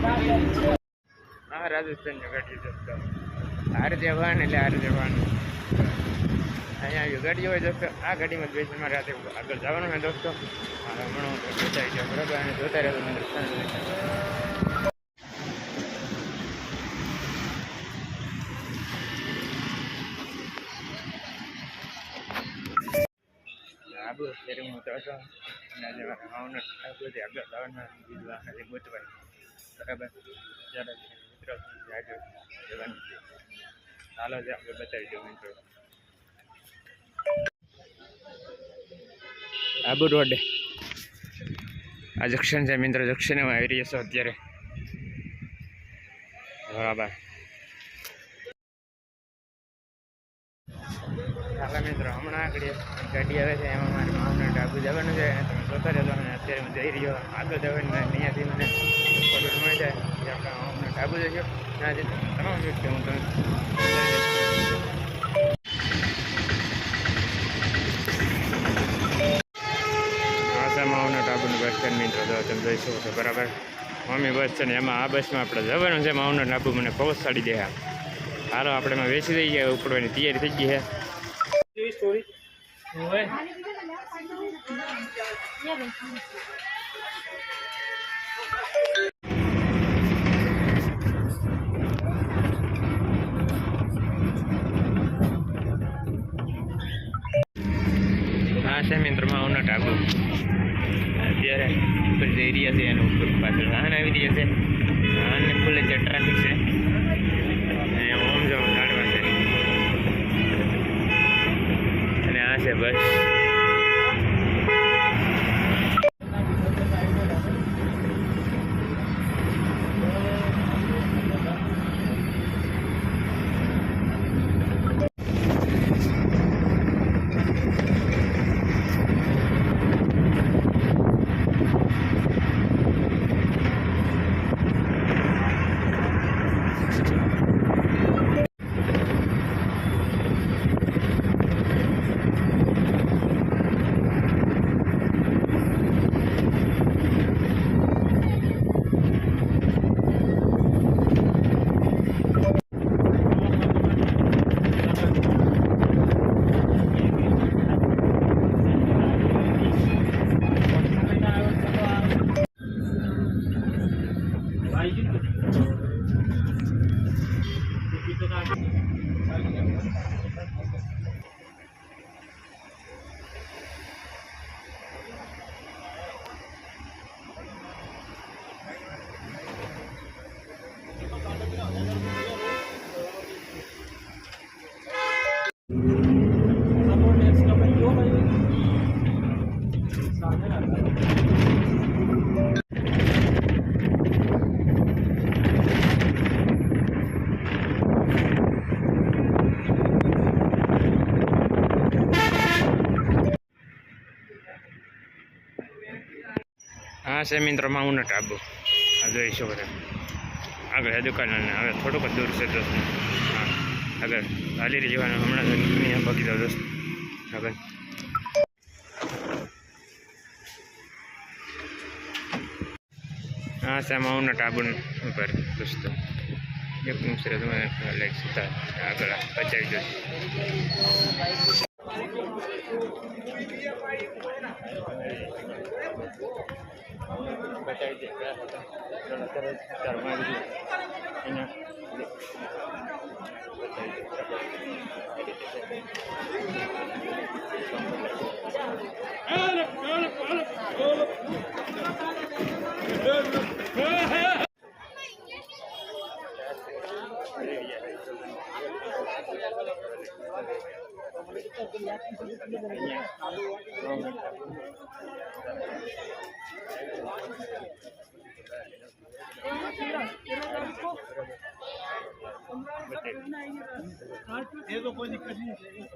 हाँ राजस्थान गाड़ी दोस्तों हार जवान એટલે હાર જવાન અહીંયા ગાડી હોય દોસ્તો આ ગાડીમાં બેસીને રાતે આગળ જવાનું છે દોસ્તો હમણાં બતાવી દો બરાબર અને જોતા રહેજો મંદિર આબુ અત્યારે હું તો હતો અને આજે ભાવનગર આગળ જવાના બીજું આનાથી ગોતવાય બરાબર ત્યારે મિત્રો જાજો જવાનું છે ચાલો જ આપણે બતાવી દઉં મિત્રો આબુ રોડ આ જંક્શન છે મિત્રો જંક્શનમાં આવી રહ્યો છો અત્યારે બરાબર ચાલો મિત્રો હમણાં આગળ ગાડી આવે છે એમાં મારે માઉન્ટ આબુ જવાનું છે તમે જોતા રહેજો અને અત્યારે હું જઈ રહ્યો આગળ જવાનું અહીંયાથી મને ખબર મળી જાય કે આપણે માઉન્ટ આબુ જઈશું ત્યાં જે તમામ વ્યક્તિ હું તમે માઉન્ટ આબુનું બસ સ્ટેન્ડ મિત્રો તમે જોઈ શકો છો બરાબર મમ્મી બસ છે ને એમાં આ બસમાં આપણે જવાનું છે માઉન્ટ આબુ મને પહોંચાડી દે હાલો આપણે એમાં બેસી દઈ ગયા ઉપડવાની તૈયારી થઈ ગઈ છે હા છે મિત્રો માઉન્ટ આબુ અત્યારે ઉપર જઈ રહ્યા છે એનું ઉપર પાછળ વાહન આવી રહ્યા છે વાહનને ફૂલ છે ટ્રાફિક છે અને ઓમ જવું લાડવા છે અને આ છે બસ हाँ से मित्र माउंट आबू आ जो શકો છો આગળ દુકાન હવે થોડુંક દૂર છે દોસ્ત હા આગળ ચાલી રહી જવાનું હમણાં અહીંયા પગી જાવ દોસ્ત આગળ हाँ से माउंट आबू पर दोस्तों एक दूसरे तुम्हें लाइक सीधा આગળ પચાવી દો બતાવી દે ઘરમાં અહીંયા ये तो कोई दिक्कत नहीं है।